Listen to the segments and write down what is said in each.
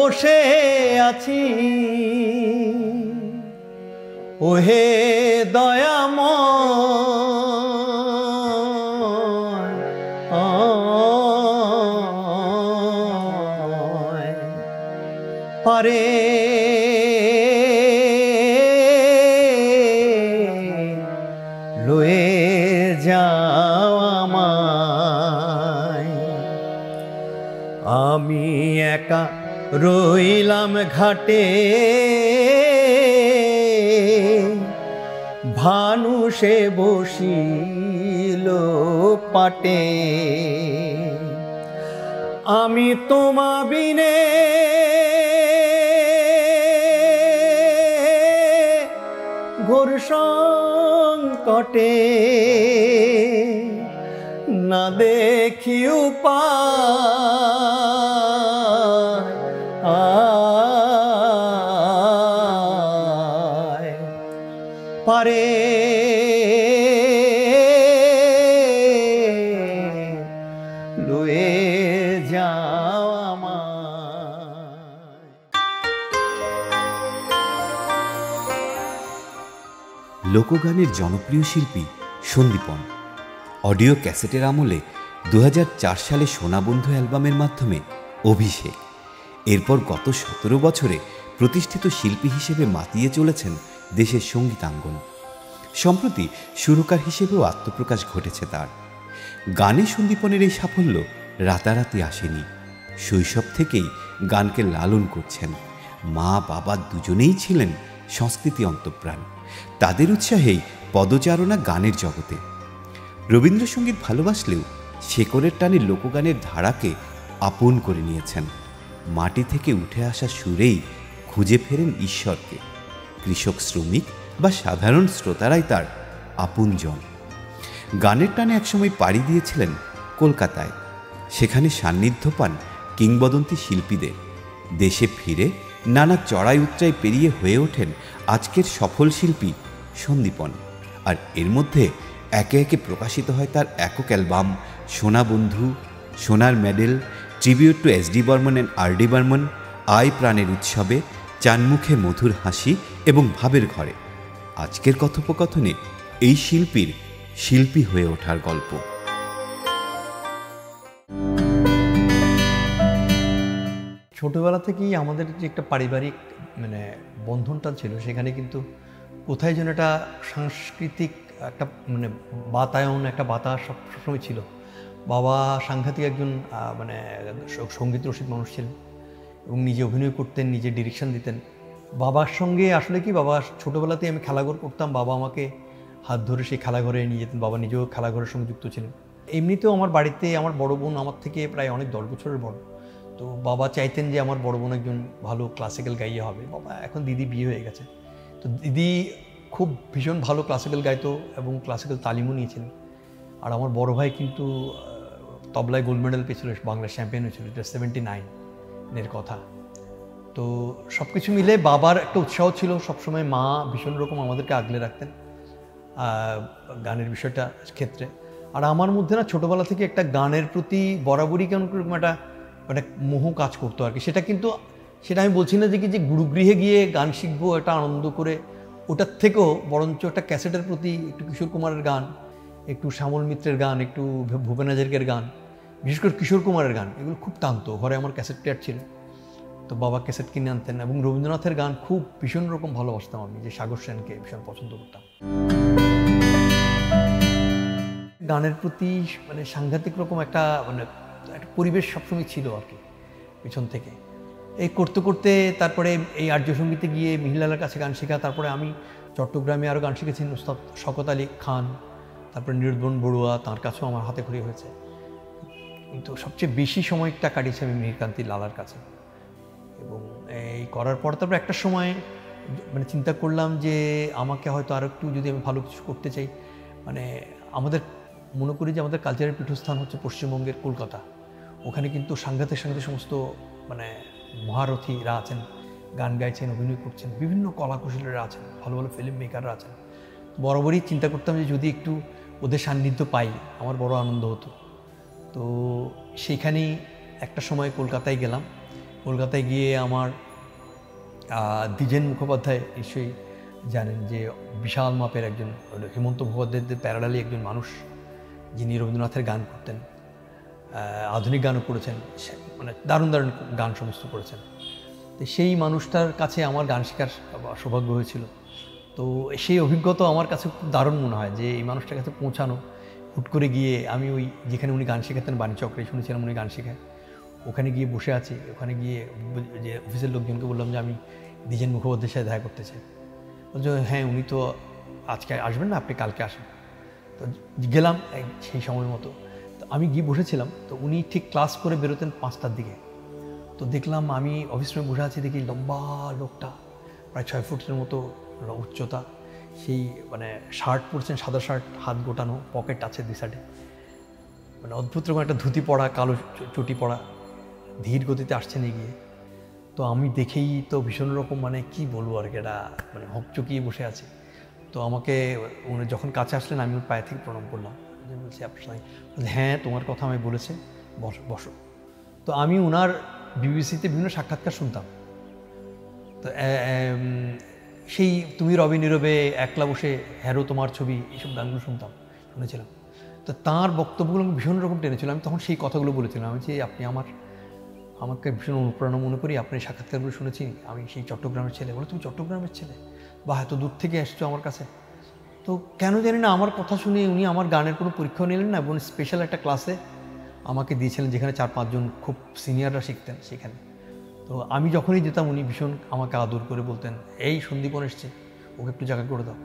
বসে আছি ওহে দয়াময় পারে লয়ে যাও আমায়। আমি একা রইলাম ঘাটে ভানুষে বসিল পাটে আমি তোমা বিনে ঘোর সংকটে না দেখি উপায় পারে লয়ে যাও আমায়। লোকগানের জনপ্রিয় শিল্পী সন্দীপন অডিও ক্যাসেটের আমলে 2004 সালে সোনাবন্ধু অ্যালবামের মাধ্যমে অভিষেক। এরপর গত 17 বছরে প্রতিষ্ঠিত শিল্পী হিসেবে মাতিয়ে চলেছেন দেশের সঙ্গীতাঙ্গন। সম্প্রতি সুরকার হিসেবেও আত্মপ্রকাশ ঘটেছে তার। গানে সন্দীপনের এই সাফল্য রাতারাতি আসেনি। শৈশব থেকেই গানকে লালন করছেন। মা বাবা দুজনেই ছিলেন সংস্কৃতি অন্তঃপ্রাণ। তাদের উৎসাহেই পদচারণা গানের জগতে। রবীন্দ্রসঙ্গীত ভালোবাসলেও শেকড়ের টানে লোকগানের ধারাকে আপন করে নিয়েছেন। মাটি থেকে উঠে আসা সুরেই খুঁজে ফেরেন ঈশ্বরকে। কৃষক, শ্রমিক বা সাধারণ শ্রোতারাই তার আপনজন। গানের টানে একসময় পাড়ি দিয়েছিলেন কলকাতায়। সেখানে সান্নিধ্য পান কিংবদন্তি শিল্পীদের। দেশে ফিরে নানা চড়াই উতরাই পেরিয়ে হয়ে ওঠেন আজকের সফল শিল্পী সন্দীপন। আর এর মধ্যে একে একে প্রকাশিত হয় তার একক অ্যালবাম সোনাবন্ধু, সোনার medal, tribute to S D Burman and R D Burman, আই প্রাণের উৎসবে, চানমুখে মধুর হাসি এবং ভাবের ঘরে। আজকের কথোপকথনে এই শিল্পীর শিল্পী হয়ে ওঠার গল্প। ছোটবেলা থেকেই আমাদের যে একটা পারিবারিক বন্ধনটা ছিল, সেখানে কিন্তু কোথায় যেন একটা সাংস্কৃতিক একটা বাতায়ন, একটা বাতাস সবসময় ছিল। বাবা সাংঘাতিক একজন সঙ্গীত রসিক মানুষ ছিলেন এবং নিজে অভিনয় করতেন, নিজে ডিরেকশন দিতেন। বাবার সঙ্গে আসলে কি, বাবা ছোটোবেলাতেই আমি খেলাঘর করতাম, বাবা আমাকে হাত ধরে সেই খেলাঘরে নিয়ে যেতেন। বাবা নিজেও খেলাঘরের সঙ্গে যুক্ত ছিলেন। এমনিতেও আমার বাড়িতে আমার বড় বোন আমার থেকে প্রায় অনেক 10 বছরের বড়। তো বাবা চাইতেন যে আমার বড় বোন একজন ভালো ক্লাসিক্যাল গাইয়ে হবে। বাবা, এখন দিদি বিয়ে হয়ে গেছে, তো দিদি খুব ভীষণ ভালো ক্লাসিক্যাল গাইতো এবং ক্লাসিক্যাল তালিমও নিয়েছিলেন। আর আমার বড় ভাই কিন্তু তবলায় গোল্ড মেডেল পেয়েছিল, বাংলা চ্যাম্পিয়ন হয়েছিল, এটা 79-এর কথা। তো সব কিছু মিলে বাবার একটা উৎসাহ ছিল সবসময়। মা ভীষণ রকম আমাদেরকে আগলে রাখতেন গানের বিষয়টা ক্ষেত্রে। আর আমার মধ্যে না ছোটোবেলা থেকে একটা গানের প্রতি বরাবরই কেমন একটা মোহ কাজ করতো আর কি। সেটা আমি বলছি না যে গুরুগৃহে গিয়ে গান শিখবো, একটা আনন্দ করে, ওটার থেকেও বরঞ্চ একটা ক্যাসেটের প্রতি একটু কিশোর কুমারের গান, একটু শ্যামল মিত্রের গান, একটু ভূপেন হাজারিকার গান, বিশেষ করে কিশোর কুমারের গান, এগুলো খুব টানতো। ঘরে আমার ক্যাসেট প্লেয়ার ছিল, তো বাবা ক্যাসেট কিনে আনতেন। এবং রবীন্দ্রনাথের গান খুব ভীষণ রকম ভালোবাসতাম আমি, যে সাগর সেনকে ভীষণ পছন্দ করতাম। গানের প্রতি সাংঘাতিক রকম একটা একটা পরিবেশ সবসময় ছিল আর কি পিছন থেকে। এই করতে করতে তারপরে এই আর্য সঙ্গীতে গিয়ে মিহিরলালের কাছে গান শেখা। তারপরে আমি চট্টগ্রামে আরও গান শিখেছি, উস্তাদ শওকত আলী খান, তারপরে নীরোদবন বড়ুয়া, তাঁর কাছেও আমার হাতে খড়ি হয়েছে। কিন্তু সবচেয়ে বেশি সময়টা কাটিয়েছি আমি মিহিরকান্তি লালার কাছে। এবং এই করার পর তারপর একটা সময় চিন্তা করলাম যে আমাকে হয়তো আরও একটু যদি আমি ভালো কিছু করতে চাই, আমাদের মনে করি যে আমাদের কালচারের পীঠস্থান হচ্ছে পশ্চিমবঙ্গের কলকাতা। ওখানে কিন্তু সাংঘাতিক সমস্ত মহারথীরা আছেন, গান গাইছেন, অভিনয় করছেন, বিভিন্ন কলাকুশলীরা আছেন, ভালো ভালো ফিল্ম মেকাররা আছেন। বরাবরই চিন্তা করতাম যে যদি একটু ওদের সান্নিধ্য পাই আমার বড় আনন্দ হতো। তো সেইখানেই একটা সময় কলকাতায় গেলাম কলকাতায় গিয়ে আমার দ্বিজেন মুখোপাধ্যায় নিশ্চয়ই জানেন, যে বিশাল মাপের একজন হেমন্ত মুখোপাধ্যায়দের প্যারালালি একজন মানুষ, যিনি রবীন্দ্রনাথের গান করতেন, আধুনিক গানও করেছেন, মানে দারুণ দারুণ গান সমস্ত করেছেন। তো সেই মানুষটার কাছে আমার গান শেখার সৌভাগ্য হয়েছিল। তো সেই অভিজ্ঞতা আমার কাছে খুব দারুণ মনে হয়, যে এই মানুষটার কাছে পৌঁছানো, হুট করে গিয়ে আমি ওই যেখানে উনি গান শেখাতেন বাণীচক্রে, শুনেছিলাম উনি গান শেখায়, ওখানে গিয়ে বসে আছি। ওখানে গিয়ে যে অফিসের লোকজনকে বললাম যে আমি দ্বিজেন মুখোপাধ্যায়ের সাথে দেখা করতে চাই। বলছে হ্যাঁ, উনি তো আজকে আসবেন না, আপনি কালকে আসেন। তো গেলাম সেই সময় মতো। তো আমি গিয়ে বসেছিলাম, তো উনি ঠিক ক্লাস করে বেরোতেন 5টার দিকে। তো দেখলাম আমি অফিস রুমে বসে আছি, দেখি লম্বা লোকটা, প্রায় 6 ফুটের মতো উচ্চতা, সেই মানে শার্ট পরছেন, সাদা শার্ট, হাত গোটানো, পকেট আছে 2 সাইডে, মানে অদ্ভুত রকম একটা ধুতি পরা, কালো চটি পরা, ধীর গতিতে আসছেন এগিয়ে। তো আমি দেখেই তো ভীষণ রকম, মানে কি বলবো আর কি, এটা মানে হকচকিয়ে বসে আছে। তো আমাকে উনি যখন কাছে আসলেন, আমি ওর পায়ে থেকে প্রণাম করলাম, বলছি আপনার সঙ্গে, হ্যাঁ তোমার কথা আমি বলেছে, বসো বসো। তো আমি ওনার বিবিসিতে বিভিন্ন সাক্ষাৎকার শুনতাম। তো সেই তুমি রবি নীরবে, একলা বসে, হ্যারো তোমার ছবি, এইসব গানগুলো শুনেছিলাম। তো তাঁর বক্তব্যগুলো ভীষণ রকম টেনেছিল। আমি তখন সেই কথাগুলো বলেছিলাম, আমি যে আপনি আমাকে ভীষণ অনুপ্রেরণা মনে করি, আপনার এই সাক্ষাৎকারগুলো শুনেছি, আমি সেই চট্টগ্রামের ছেলে। বলে তুমি চট্টগ্রামের ছেলে, বা এত দূর থেকে এসছো আমার কাছে। তো কেন জানি না আমার কথা শুনে উনি আমার গানের কোনো পরীক্ষাও নিলেন না, এবং স্পেশাল একটা ক্লাসে আমাকে দিয়েছিলেন, যেখানে 4-5 জন খুব সিনিয়ররা শিখতেন সেখানে। তো আমি যখনই যেতাম উনি ভীষণ আমাকে আদর করে বলতেন, এই সন্দীপন এসছে, ওকে একটু জায়গা করে দাও।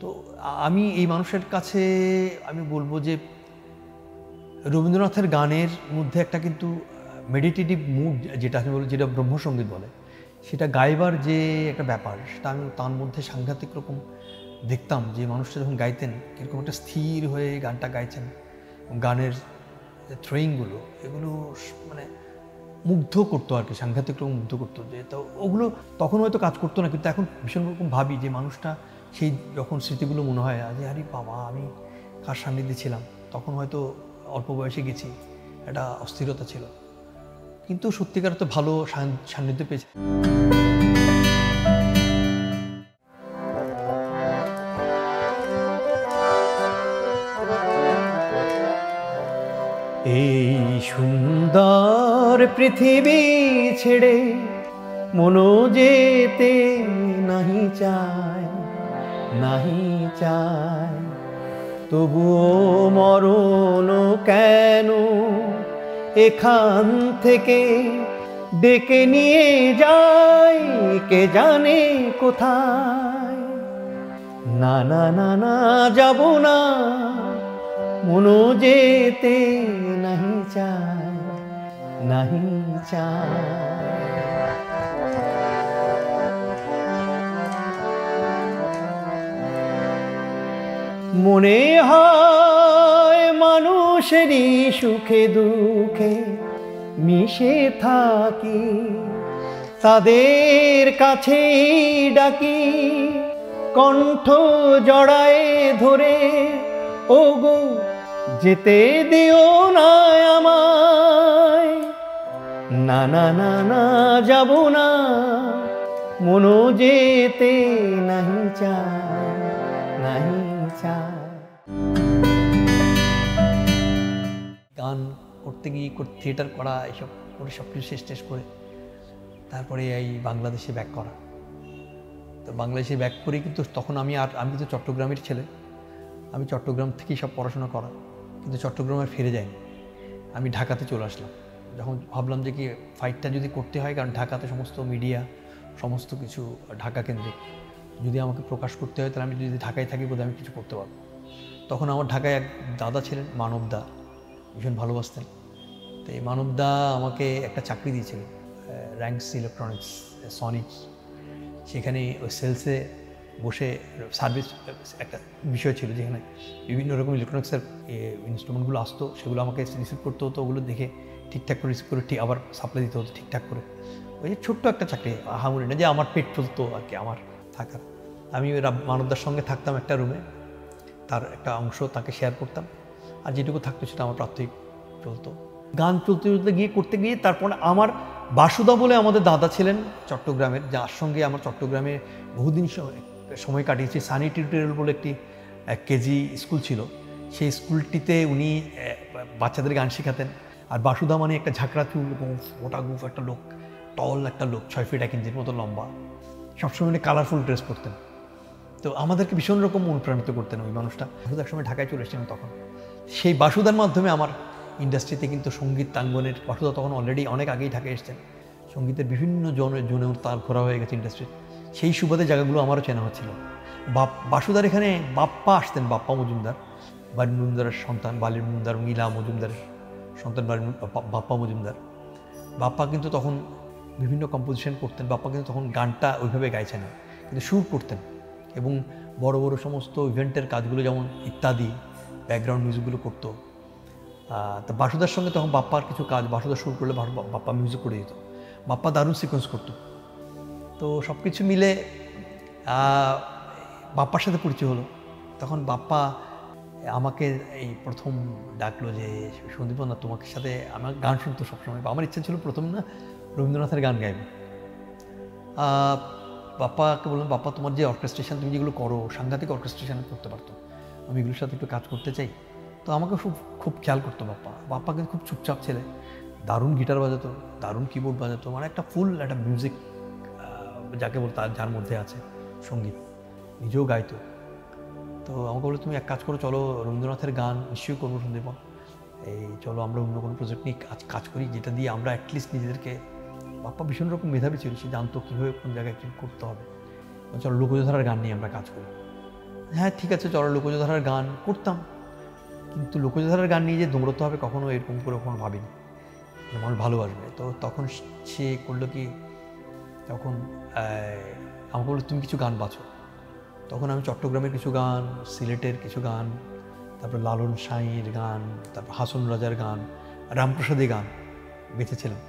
তো আমি এই মানুষের কাছে আমি বলবো যে রবীন্দ্রনাথের গানের মধ্যে একটা কিন্তু মেডিটেটিভ মুড, যেটা আমি বলি, যেটা ব্রহ্মসঙ্গীত বলে, সেটা গাইবার যে একটা ব্যাপার, সেটা আমি তার মধ্যে সাংঘাতিক রকম দেখতাম। যে মানুষটা যখন গাইতেন, কীরকম একটা স্থির হয়ে গানটা গাইছেন, গানের থ্রোয়িংগুলো, এগুলো মানে মুগ্ধ করতো আর কি, সাংঘাতিক রকম মুগ্ধ করতো। যে তো ওগুলো তখন হয়তো কাজ করতো না, কিন্তু এখন ভীষণ রকম ভাবি যে মানুষটা, সেই যখন স্মৃতিগুলো মনে হয় যে আরে বাবা, আমি কার সান্নিধ্যে ছিলাম, তখন হয়তো অল্প বয়সে গেছি, একটা অস্থিরতা ছিল, কিন্তু সত্যিকার তো ভালো সান্নিধ্য পেয়েছি। এই সুন্দর পৃথিবী ছেড়ে মনো যেতে নাহি চায়, নাহি চায়, তবুও মরণ কেন এখান থেকে ডেকে নিয়ে যায়, কে জানে কোথায়। না না না না, যাব না, মনো যেতে নাহি চায়, নাহি চায়। মনে হয় মানুষেরই সুখে দুঃখে মিশে থাকি, তাদের কাছে ডাকি, কণ্ঠ জড়ায় ধরে, ওগো যেতে দিও না আমায়। না না না না, যাব না, মনো যেতে নাহি চায়, নাহি চায়। গান করতে গিয়ে থিয়েটার করা, এইসব করে সব কিছু শেষ করে তারপরে এই বাংলাদেশে ব্যাক করা। তো বাংলাদেশে ব্যাক করে কিন্তু তখন আমি কিন্তু চট্টগ্রামের ছেলে, আমি চট্টগ্রাম থেকেই সব পড়াশোনা করা, কিন্তু চট্টগ্রাম আর ফিরে যাইনি, আমি ঢাকাতে চলে আসলাম। যখন ভাবলাম যে কি ফাইটটা যদি করতে হয়, কারণ ঢাকাতে সমস্ত মিডিয়া, সমস্ত কিছু ঢাকা কেন্দ্রিক, যদি আমাকে প্রকাশ করতে হয়, তাহলে আমি যদি ঢাকায় থাকি বোধহয় আমি কিছু করতে পারবো। তখন আমার ঢাকায় এক দাদা ছিলেন, মানবদা, ভীষণ ভালোবাসতেন। তো এই মানবদা আমাকে একটা চাকরি দিয়েছিলেন, র্যাঙ্কস ইলেকট্রনিক্স, সনিক, সেখানে ওই সেলসে বসে সার্ভিস একটা বিষয় ছিল, যেখানে বিভিন্ন রকম ইলেকট্রনিক্সের ইনস্ট্রুমেন্টগুলো আসতো, সেগুলো আমাকে রিসিভ করতে হতো, ওগুলো দেখে ঠিকঠাক করে রিসিভ করে ঠিক আবার সাপ্লাই দিতে হতো ঠিকঠাক করে। ওই যে ছোট্ট একটা চাকরি, আহামরি না যে আমার পেট চলতো আর কি আমার থাকার। আমি ওই মানবদার সঙ্গে থাকতাম একটা রুমে, তার একটা অংশ তাকে শেয়ার করতাম, আর যেটুকু থাকতো সেটা আমার প্রাত্যহিক চলতো। গান চলতে চলতে গিয়ে করতে গিয়ে তারপরে আমার বাসুদা বলে আমাদের দাদা ছিলেন চট্টগ্রামের, যার সঙ্গে আমার চট্টগ্রামে বহুদিন সময় কাটিয়েছি। সানি টিউটোরিয়াল বলে একটি 1 কেজি স্কুল ছিল, সেই স্কুলটিতে উনি বাচ্চাদের গান শেখাতেন। আর বাসুদা মানে একটা ঝাঁকড়া চুল, মোটা গুফ একটা লোক, টল একটা লোক, 6 ফিট 1 ইঞ্চির মতো লম্বা, সবসময় কালারফুল ড্রেস পরতেন। তো আমাদেরকে ভীষণ রকম অনুপ্রাণিত করতেন ওই মানুষটা। বাসুদা একসময় ঢাকায় চলে এসেছিলেন তখন। সেই বাসুদার মাধ্যমে আমার ইন্ডাস্ট্রিতে কিন্তু সঙ্গীত তাঙ্গনের, বাসুদা তখন অলরেডি অনেক আগেই ঢাকায় এসেছেন, সঙ্গীতের বিভিন্ন জনেও তার ঘোরা হয়ে গেছে ইন্ডাস্ট্রি। সেই সুবাদে জায়গাগুলো আমারও চেনা হচ্ছিল। বাসুদার এখানে বাপ্পা আসতেন, বাপ্পা মজুমদার, বালির মজুমদারের সন্তান, বালির মজুমদার, নীলা মজুমদারের সন্তান বাপ্পা মজুমদার। বাপ্পা কিন্তু তখন বিভিন্ন কম্পোজিশন করতেন। বাপ্পা কিন্তু তখন গানটা ওইভাবে গাইছেন না, কিন্তু সুর করতেন এবং বড় বড় সমস্ত ইভেন্টের কাজগুলো যেমন ইত্যাদি ব্যাকগ্রাউন্ড মিউজিকগুলো করতো। তো বাসুদার সঙ্গে তখন বাপ্পার কিছু কাজ, বাসুদার সুর করলে বাপ্পা মিউজিক করে দিত। বাপ্পা দারুণ সিকোয়েন্স করতো। তো সব কিছু মিলে বাপ্পার সাথে পরিচয় হলো। তখন বাপ্পা আমাকে এই প্রথম ডাকলো যে সন্দীপন না, তোমাকে সাথে আমার গান শুনতো সবসময়। আমার ইচ্ছা ছিল প্রথম না রবীন্দ্রনাথের গান গাইব। বাপ্পাকে বললাম, বাপ্পা তোমার যে অর্কেস্ট্রেশন তুমি যেগুলো করো, সাংঘাতিক অর্কেস্ট্রেশন করতে পারতো, আমি এগুলোর সাথে একটু কাজ করতে চাই। তো আমাকে খুব খেয়াল করতো বাপ্পা কিন্তু খুব চুপচাপ ছেলে, দারুণ গিটার বাজাতো, দারুণ কিবোর্ড বাজাতো, মানে একটা ফুল একটা মিউজিক যাকে বলতো যার মধ্যে আছে সঙ্গীত, নিজেও গাইতো। তো আমাকে বললো তুমি এক কাজ করো, চলো রবীন্দ্রনাথের গান নিশ্চয়ই করবো সন্দীপন, এই চলো আমরা অন্য কোনো প্রজেক্ট নিয়ে কাজ করি যেটা দিয়ে আমরা অ্যাটলিস্ট নিজেদেরকে। বাপ্পা ভীষণ রকম মেধাবী ছিল, সে জানতো কীভাবে কোন জায়গায় কী করতে হবে। চলো লোকজধারার গান নিয়ে আমরা কাজ করি। হ্যাঁ ঠিক আছে, চলো লোকজধারার গান করতাম, কিন্তু লোকজধারার গান নিয়ে যে দৌড়তে হবে কখনো এরকম করে কখনো ভাবিনি, মানুষ ভালোবাসবে। তো তখন সে করলো কি, তখন আমাকে বললো তুমি কিছু গান বাছো। তখন আমি চট্টগ্রামের কিছু গান, সিলেটের কিছু গান, তারপর লালন সাঁইয়ের গান, তারপর হাসন রাজার গান, রামপ্রসাদী গান বেঁচেছিলাম।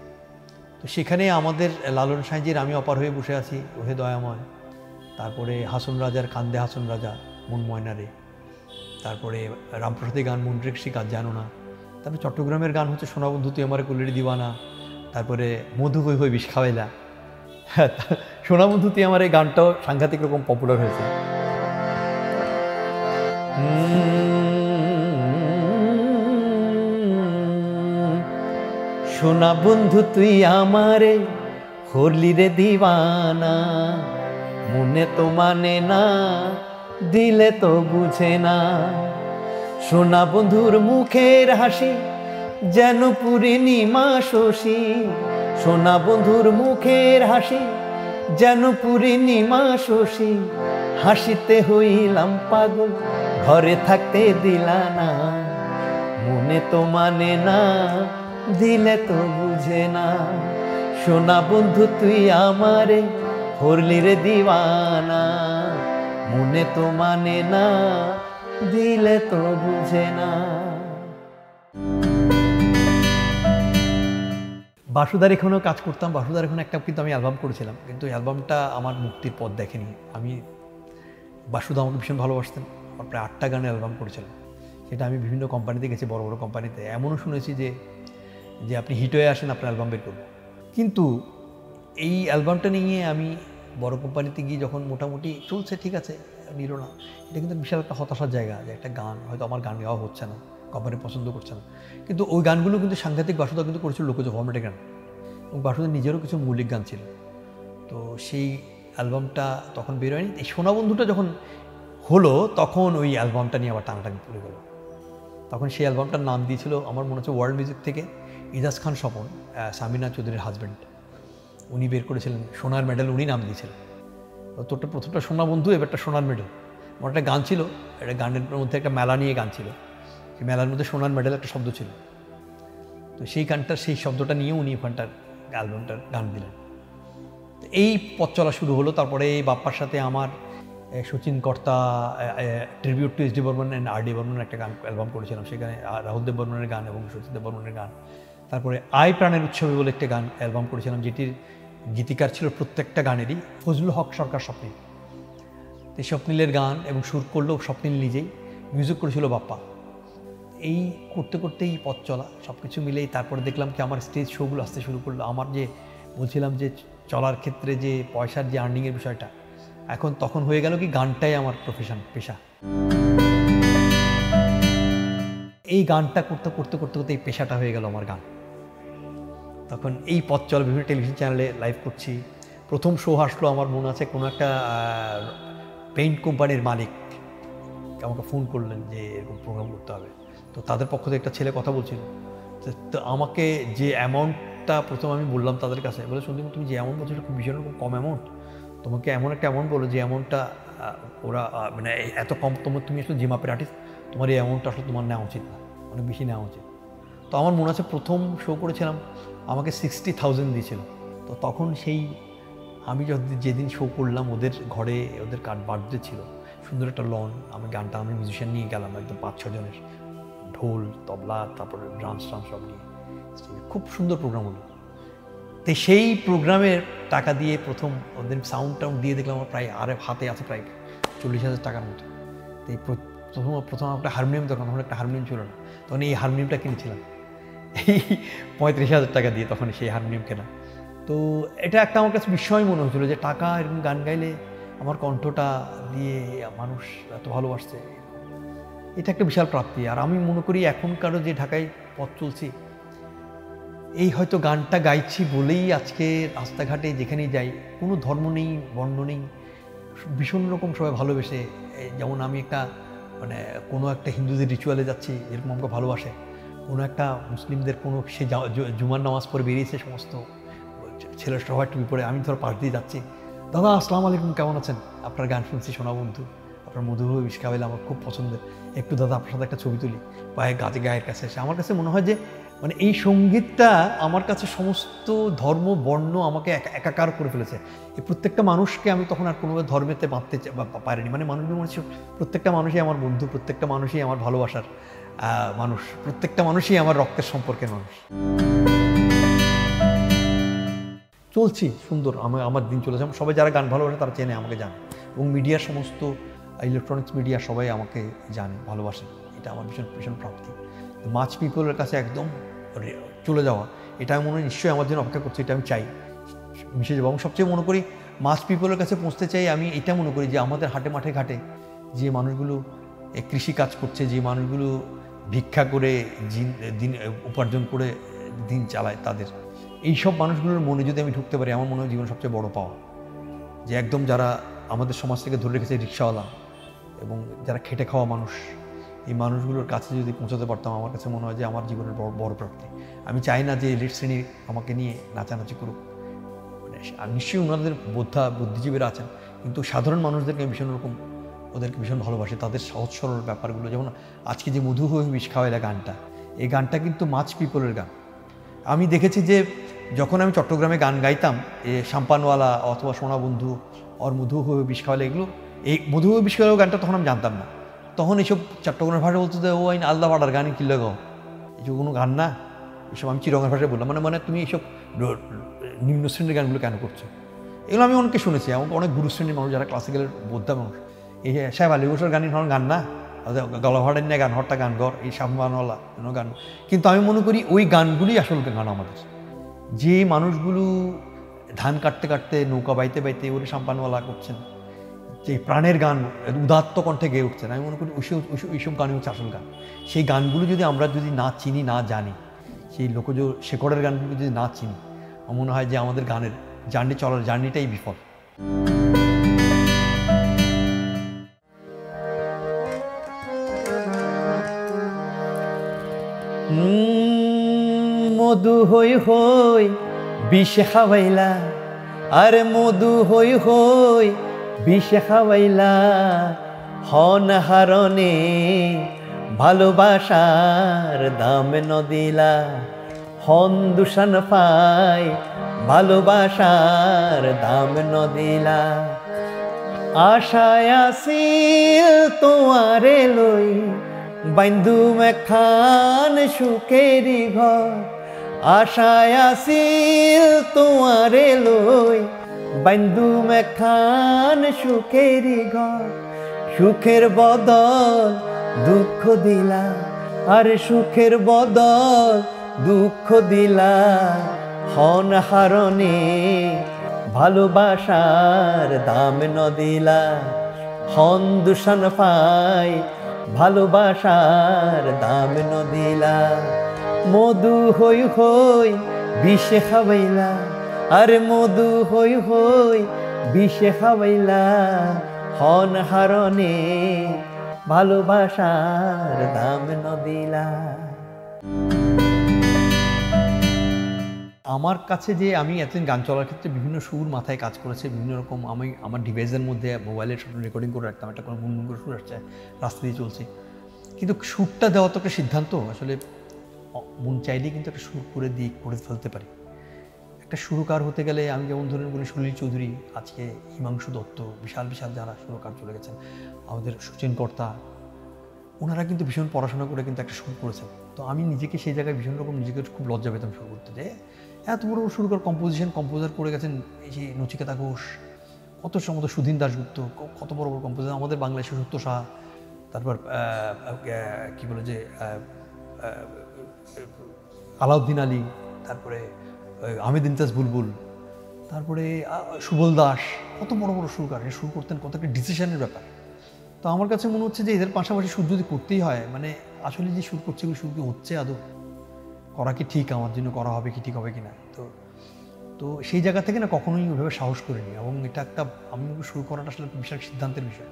তো সেখানে আমাদের লালন সাঁইজির আমি অপার হয়ে বসে আছি, ওহে দয়াময়, তারপরে হাসন রাজার কান্দে হাসন রাজা, মন ময়নারে, তারপরে রামপ্রসাদী গান মন্ড্রেক্সি কাজ জানো না, তারপরে চট্টগ্রামের গান হচ্ছে সোনাবন্ধু তুই আমার কুলের দিওয়ানা, তারপরে মধু হই হই বিষ খাওয়াইলা। হ্যাঁ, সোনাবন্ধু তুই আমার এই গানটাও সাংঘাতিক রকম পপুলার হয়েছে। সোনা বন্ধু তুই আমারে হলি রে দিওয়ানা, মনে তো মানে না, দিলে তো বুঝে না। সোনা বন্ধুর মুখের হাসি যেন পূর্ণিমা শশী, সোনা বন্ধুর মুখের হাসি যেন পূর্ণিমা শশী, হাসিতে হইলাম পাগল ঘরে থাকতে দিলা না, মনে তো মানে না, দিলে তো বুঝে না। সোনা বন্ধু তুই আমারে হরলি রে দিওয়ানা, মনে তো মানে না, দিলে তো বুঝে না। বাসুদার এখানেও কাজ করতাম। বাসুদার এখানে একটা কিন্তু আমি অ্যালবাম করেছিলাম, কিন্তু অ্যালবামটা আমার মুক্তির পথ দেখেনি। বাসুদা আমাকে ভীষণ ভালোবাসতেন, প্রায় 8টা গানের অ্যালবাম করেছিলাম। সেটা আমি বিভিন্ন কোম্পানিতে গেছি, বড় বড় কোম্পানিতে, এমনও শুনেছি যে আপনি হিট হয়ে আসেন আপনার অ্যালবাম বের করবো। কিন্তু এই অ্যালবামটা নিয়ে আমি বড় কোম্পানিতে গিয়ে যখন মোটামুটি চলছে, ঠিক আছে, নিল না, এটা কিন্তু বিশাল একটা হতাশার জায়গা, যে একটা গান হয়তো আমার গান গাওয়া হচ্ছে না, কোম্পানি পছন্দ করছে না। কিন্তু ওই গানগুলো কিন্তু সাংঘাতিক বাসুদা কিন্তু করেছিল লোকজ ফর্মেটের গান, এবং বাসুদার নিজেরও কিছু মৌলিক গান ছিল। তো সেই অ্যালবামটা তখন বেরোয়নি। এই সোনা বন্ধুটা যখন হলো তখন ওই অ্যালবামটা নিয়ে আবার টানাটানি পড়ে গেল। তখন সেই অ্যালবামটার নাম দিয়েছিল আমার মনে হচ্ছে ওয়ার্ল্ড মিউজিক থেকে ইজাজ খান স্বপন, সামিনা চৌধুরীর হাজব্যান্ড, উনি বের করেছিলেন সোনার মেডেল, উনি নাম দিয়েছিলেন। তোরটা প্রথমটা সোনা বন্ধু, এবারটা সোনার মেডেল। আমার একটা গান ছিল, একটা গানের মধ্যে একটা মেলা নিয়ে গান ছিল, সেই মেলার মধ্যে সোনার মেডেল একটা শব্দ ছিল। তো সেই গানটার সেই শব্দটা নিয়ে উনি ওখানটার অ্যালবামটার গান দিলেন। তো এই পথ চলা শুরু হলো। তারপরে এই বাপ্পার সাথে আমার Sachin Karta tribute to S D Burman and R D বর্মনের একটা গান অ্যালবাম করেছিলাম, সেখানে রাহুল দেব বর্মনের গান এবং সচিন দেব বর্মনের গান। তারপরে আয় প্রাণের উৎসবে বলে একটা গান অ্যালবাম করেছিলাম, যেটির গীতিকার ছিল প্রত্যেকটা গানেরই ফজলুল হক সরকার স্বপ্নিল। তো স্বপ্নিলের গান এবং সুর করলেও স্বপ্নিল নিজেই, মিউজিক করেছিল বাপ্পা। এই করতে করতেই পথ চলা, সব কিছু মিলেই তারপরে দেখলাম কি আমার স্টেজ শোগুলো আসতে শুরু করলো। আমার যে বলছিলাম যে চলার ক্ষেত্রে যে পয়সার যে আর্নিংয়ের বিষয়টা, এখন তখন হয়ে গেল কি গানটাই আমার প্রফেশন, পেশা। এই গানটা করতে করতে করতে করতে এই পেশাটা হয়ে গেল আমার গান। তখন এই পথ চলা বিভিন্ন টেলিভিশন চ্যানেলে লাইভ করছি। প্রথম শো আসলো আমার মনে আছে, কোনো একটা পেইন্ট কোম্পানির মালিক আমাকে ফোন করলেন যে এরকম প্রোগ্রাম করতে হবে। তো তাদের পক্ষ থেকে একটা ছেলে কথা বলছিল, তো আমাকে যে অ্যামাউন্টটা প্রথম আমি বললাম তাদের কাছে, বলে সন্দীপ তুমি যে অ্যামাউন্ট বলছো খুব ভীষণ রকম কম অ্যামাউন্ট, তোমাকে এমন একটা অ্যামাউন্ট বলো যে অ্যামাউন্টটা ওরা মানে এত কম, তুমি আসলে যে মাপের আর্টিস্ট, তোমার এই অ্যামাউন্টটা আসলে তোমার নেওয়া উচিত না, অনেক বেশি নেওয়া উচিত। তো আমার মনে আছে প্রথম শো করেছিলাম, আমাকে 60,000 দিয়েছিল। তো তখন সেই আমি যেদিন শো করলাম ওদের ঘরে, ওদের বার্থডে ছিল, সুন্দর একটা লন, আমি মিউজিশিয়ান নিয়ে গেলাম একদম 5-6 জনের, ঢোল, তবলা, তারপরে ড্রামস সব নিয়ে, খুব সুন্দর প্রোগ্রাম হলো। তো সেই প্রোগ্রামের টাকা দিয়ে প্রথম ওদের সাউন্ড টাউন্ড দিয়ে দেখলাম আমার প্রায় হাতে আছে প্রায় 40,000 টাকার মতো। তো এই প্রথম একটা হারমোনিয়াম দরকার, তখন একটা হারমোনিয়াম ছিল না, তখন এই হারমোনিয়ামটা কিনেছিলাম এই 35,000 টাকা দিয়ে, তখন সেই হারমোনিয়াম কেনা। তো এটা একটা আমার কাছে বিস্ময় মনে হচ্ছিলো যে টাকা এরকম গান গাইলে আমার কণ্ঠটা দিয়ে মানুষ এত ভালোবাসছে, এটা একটা বিশাল প্রাপ্তি। আর আমি মনে করি এখনকারও যে ঢাকায় পথ চলছি, এই হয়তো গানটা গাইছি বলেই আজকে রাস্তাঘাটে যেখানেই যাই, কোনো ধর্ম নেই, বর্ণ নেই, ভীষণ রকম সবাই ভালোবেসে। যেমন আমি একটা মানে কোনো একটা হিন্দুদের রিচুয়ালে যাচ্ছি, এরকম আমাকে ভালোবাসে। কোনো একটা মুসলিমদের কোনো সে জুমার নামাজ পড়ে বেরিয়েছে, সমস্ত ছেলের সবাই টুপি পরে, আমি ধর পাশ দিয়ে যাচ্ছি, দাদা আসসালামু আলাইকুম, কেমন আছেন, আপনার গান শুনছি সোনা বন্ধু, আপনার মধুভাবে বিষ্কা হইলে আমার খুব পছন্দের, একটু দাদা আপনার সাথে একটা ছবি তুলি, পায়ে গায়ের কাছে এসে। আমার কাছে মনে হয় যে মানে এই সঙ্গীতটা আমার কাছে সমস্ত ধর্ম বর্ণ আমাকে একাকার করে ফেলেছে। এই প্রত্যেকটা মানুষকে আমি তখন আর কোনোভাবে ধর্মেতে বাঁধতে পারিনি, মানে মানুষের মনে হচ্ছে প্রত্যেকটা মানুষই আমার বন্ধু, প্রত্যেকটা মানুষই আমার ভালোবাসার মানুষ, প্রত্যেকটা মানুষই আমার রক্তের সম্পর্কের মানুষ। চলছি সুন্দর, আমার দিন চলেছে। সবাই যারা গান ভালোবাসে তারা চেনে, আমাকে জানে, এবং মিডিয়ার সমস্ত ইলেকট্রনিক্স মিডিয়া সবাই আমাকে জানে, ভালোবাসে, এটা আমার ভীষণ ভীষণ প্রাপ্তি। মাচ পিপলের কাছে একদম চলে যাওয়া, এটা আমি মনে হয় নিশ্চয়ই আমার জন্য অপেক্ষা করছে, এটা আমি চাই মিশে যাবো। এবং সবচেয়ে মনে করি মাচ পিপলের কাছে পৌঁছতে চাই আমি, এটা মনে করি যে আমাদের হাটে মাঠে ঘাটে যে মানুষগুলো কৃষি কাজ করছে, যে মানুষগুলো ভিক্ষা করে দিন উপার্জন করে দিন চালায়, তাদের এইসব মানুষগুলোর মনে যদি আমি ঢুকতে পারি, আমার মনে হয় জীবন সবচেয়ে বড় পাওয়া। যে একদম যারা আমাদের সমাজ থেকে ধরে রেখেছে রিক্সাওয়ালা এবং যারা খেটে খাওয়া মানুষ, এই মানুষগুলোর কাছে যদি পৌঁছাতে পারতাম, আমার কাছে মনে হয় যে আমার জীবনের বড় প্রাপ্তি। আমি চাই না যে এলিট শ্রেণী আমাকে নিয়ে নাচানাচি করুক, মানে নিশ্চয়ই ওনাদের বুদ্ধিজীবীরা আছেন, কিন্তু সাধারণ মানুষদেরকে ভীষণ রকম ওদেরকে ভীষণ ভালোবাসে, তাদের সহজ সরল ব্যাপারগুলো। যেমন আজকে যে মধু হয়ে বিষ খাওয়াইলা গানটা, এই গানটা কিন্তু মাচ পিপলের গান। আমি দেখেছি যে যখন আমি চট্টগ্রামে গান গাইতাম, শাম্পানওয়ালা অথবা সোনা বন্ধু আর মধু হয়ে বিষ খাওয়ালে, এগুলো এই মধু হয়ে বিষ খাওয়ালে গানটা তখন আমি জানতাম না। তখন এইসব চট্টগ্রামের ভাষা বলতে যে ও আইন আল্লাহ পাড়ার গানই কিনলে গাও, এইসব কোনো গান না, এসব আমি চিরঙের ভাষায় বললাম, মানে তুমি এইসব নিম্ন শ্রেণীর গানগুলো কেন করছো? এগুলো আমি অনেককে শুনেছি, আমাকে অনেক গুরু শ্রেণীর মানুষ যারা ক্লাসিক্যালের বোদ্ধা মানুষ, এই সাহেব আলী বসর গানই ধরনের গান না, গলা ভাড়েন না গান, হরটা গান গর, এই শাম্পানওয়ালা গান। কিন্তু আমি মনে করি ওই গানগুলি আসল গান আমাদের। যে মানুষগুলো ধান কাটতে কাটতে, নৌকা বাইতে বাইতে ওরে শাম্পানওয়ালা করছেন, যে প্রাণের গান উদাত্ত কণ্ঠে গেয়ে উঠছেন, আমি মনে করি ওইসব গানই হচ্ছে আসল গান। সেই গানগুলো যদি আমরা না চিনি, না জানি, সেই লোকজ শেকড়ের গানগুলো যদি না চিনি, আমার মনে হয় যে আমাদের গানের জার্নিটাই বিফল। মধু হই হই বিষে খাওয়াইলা, আরে মধু হই হই বিষে খাওয়াইলা, হন হারণে ভালোবাসার দাম নদিলা, হন দুষান পাই ভালোবাসার দাম নদিলা। আশায় আসিল তোমারে লই, বাইন্দু মেখান সুখেরি ঘর, আশায় আসিল তোমারে লই, বাইন্দু মেখান সুখেরি ঘর। সুখের বদল দুঃখ দিলা, আরে সুখের বদল দুঃখ দিলা, হন হারণে ভালোবাসার দাম নদিলা, হন দূষণ পাই ভালোবাসার দাম নদিলা, মধু হই হই বিষে খাওয়াইলা, আরে মধু হই হই বিষে খাওয়াইলা, হন হারণে ভালোবাসার দাম নদিলা। আমার কাছে যে আমি এতদিন গান চলার ক্ষেত্রে বিভিন্ন সুর মাথায় কাজ করেছে, বিভিন্ন রকম আমি আমার ডিভাইসের মধ্যে মোবাইলের সাথে রেকর্ডিং করে রাখতাম, একটা কোনো গুনগুন করে সুর আসছে, রাস্তা দিয়ে চলছে, কিন্তু সুরটা দেওয়া তো একটা সিদ্ধান্ত, আসলে মন চাইলেই কিন্তু একটা সুর করে দিয়ে করে ফেলতে পারি। একটা সুরকার হতে গেলে আমি যেমন ধরেন বলি সুনীল চৌধুরী, আজকে হিমাংশু দত্ত, বিশাল বিশাল যারা সুরকার চলে গেছেন, আমাদের সচিন কর্তা, ওনারা কিন্তু ভীষণ পড়াশোনা করে কিন্তু একটা সুর করেছেন। তো আমি নিজেকে সেই জায়গায় ভীষণ রকম নিজেকে খুব লজ্জা পেতাম সুর করতে, যে এত বড় সুরকার কম্পোজার করে গেছেন, এই যে নচিকেতা ঘোষ, কত সময় সুধীন দাশগুপ্ত, কত বড় বড় কম্পোজার, আমাদের বাংলায় সুসত্য শাহ, তারপর কী বলে যে আলাউদ্দিন আলী, তারপরে আহমেদ ইমতাজ বুলবুল, তারপরে সুবল দাস, কত বড় বড় সুরকার, সুর করতেন, কত একটা ডিসিশনের ব্যাপার। তো আমার কাছে মনে হচ্ছে যে এদের পাশাপাশি সুর যদি করতেই হয়, মানে আসলে যে সুর করছে ওই সুর কি হচ্ছে আদৌ, করা কি ঠিক, আমার জন্য করা হবে কি, ঠিক হবে কি না। তো সেই জায়গা থেকে না কখনোই ওইভাবে সাহস করিনি, এবং এটা একটা আমি শুরু করাটা আসলে বিশাল সিদ্ধান্তের বিষয়,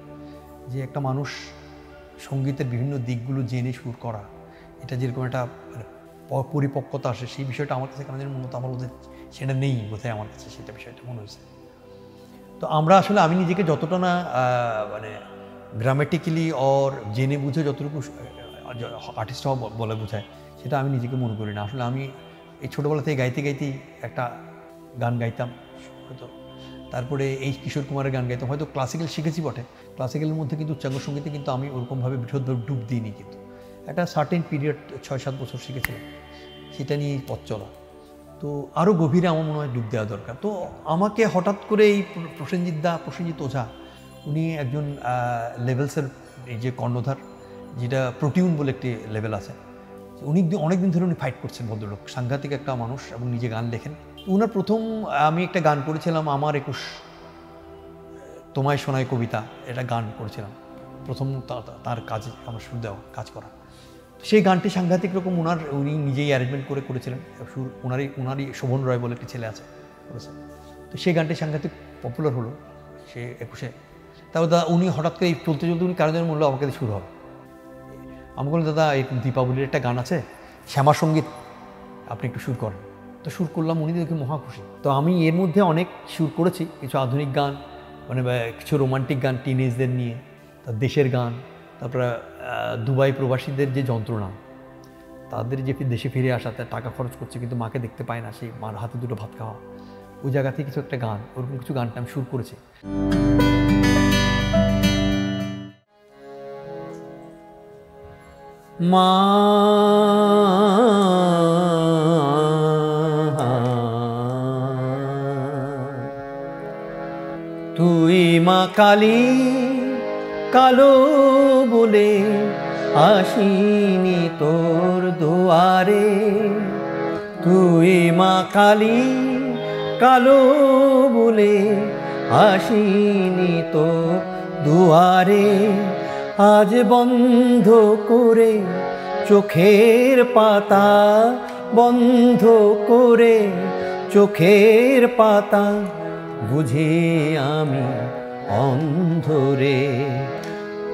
যে একটা মানুষ সঙ্গীতের বিভিন্ন দিকগুলো জেনে সুর করা, এটা যেরকম একটা পরিপক্কতা আসে, সেই বিষয়টা আমার কাছে কেন যেন মনে হতো আমার বোধহয় সেটা নেই, বোধহয় আমার কাছে সেটা বিষয়টা মনে হয়েছে। তো আমরা আসলে আমি নিজেকে যতটা না মানে গ্রামেটিক্যালি অর জেনে বুঝে যতটুকু আর্টিস্ট হওয়া বলে বোঝায়, সেটা আমি নিজেকে মনে করি না। আসলে আমি এই ছোটোবেলা থেকে গাইতে গাইতেই একটা গান গাইতাম হয়তো, তারপরে এই কিশোর কুমারের গান গাইতাম, হয়তো ক্লাসিক্যাল শিখেছি বটে, ক্লাসিক্যালের মধ্যে কিন্তু উচ্চাঙ্গ সঙ্গীতে কিন্তু আমি ওরকমভাবে বৃহৎভাবে ডুব দিইনি, কিন্তু একটা সার্টেন পিরিয়ড 6-7 বছর শিখেছিলাম, সেটা নিয়েই পথ চলা। তো আরও গভীরে আমার মনে হয় ডুব দেওয়া দরকার। তো আমাকে হঠাৎ করে এই প্রসেনজিৎ ওঝা, উনি একজন লেভেলসের এই যে কর্ণধার, যেটা প্রোটিউন বলে একটি লেভেল আছে, উনি অনেকদিন ধরে উনি ফাইট করছেন, ভদ্রলোক, সাংঘাতিক একটা মানুষ, এবং নিজে গান লেখেন। ওনার প্রথম আমি একটা গান করেছিলাম, আমার 21 তোমায় শোনায় কবিতা, এটা গান করেছিলাম প্রথম তার কাজে আমার সুর দেওয়া কাজ করা। সেই গানটি সাংঘাতিক রকম উনি নিজেই অ্যারেঞ্জমেন্ট করেছিলেন, সুর ওনারই শোভন রয় বলে একটি ছেলে আছে করেছেন। তো সেই গানটি সাংঘাতিক পপুলার হলো সে 21-এ। তারপর দাদা উনি হঠাৎ করে চলতে চলতে উনি কারো যেন বললো আমাকে সুর হবে, আমি বললাম দাদা এই দীপাবলির একটা গান আছে শ্যামা সঙ্গীত, আপনি একটু সুর করেন। তো সুর করলাম, উনি দেখে মহা খুশি। তো আমি এর মধ্যে অনেক সুর করেছি, কিছু আধুনিক গান, মানে কিছু রোমান্টিক গান টিনেজদের নিয়ে, তার দেশের গান, তারপরে দুবাই প্রবাসীদের যে যন্ত্রণা, তাদের যে দেশে ফিরে আসাতে টাকা খরচ করছে কিন্তু মাকে দেখতে পায় না, সেই মার হাতে দুটো ভাত খাওয়া, ওই জায়গা থেকে কিছু একটা গান, ওরকম কিছু গানটা আমি সুর করেছি। মা তুই মা কালী, কালো বলে আসিনি তোর দুয়ারে, তুই মা কালী, কালো বলে আসিনি তোর দুয়ারে, আজ বন্ধ করে চোখের পাতা, বন্ধ করে চোখের পাতা, বুঝি আমি অন্ধরে,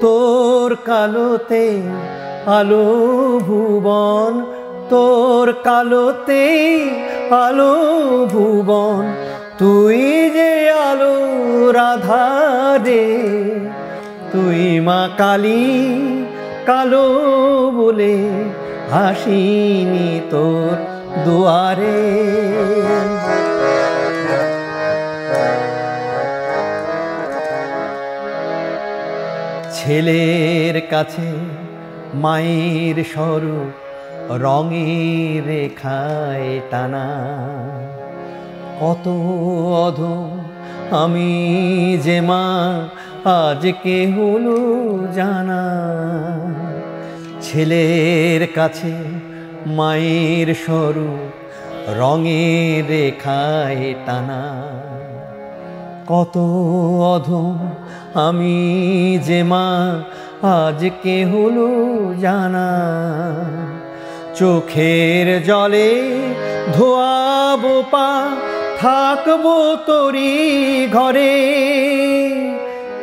তোর কালোতে আলো ভুবন, তোর কালোতে আলো ভুবন, তুই যে আলো রাধারে, তুই মা কালী, কালো বলে আসিনি তোর দুয়ারে। ছেলের কাছে মায়ের স্বরূপ রঙের রেখায় টানা, কত অধম আমি যে মা আজ কে হলো জানা, ছেলের কাছে মায়ের স্বরূপ রঙের রেখায় টানা। কত অধম আমি যে মা আজকে হলো জানা, চোখের জলে ধোয়াবো পা, থাকবো তোরি ঘরে।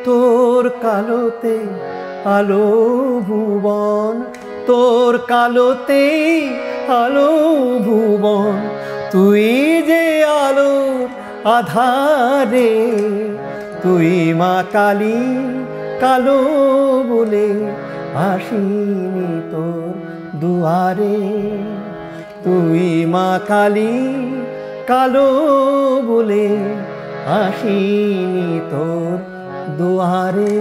তোর কালোতে আলো ভুবন, তোর কালোতে আলো ভুবন, তুই যে আলোর আধারে। তুই মা কালী কালো বলে আসিনি তোর দুয়ারে। তুই মা কালী কালো বলে আসিনি তোর দুয়ারে।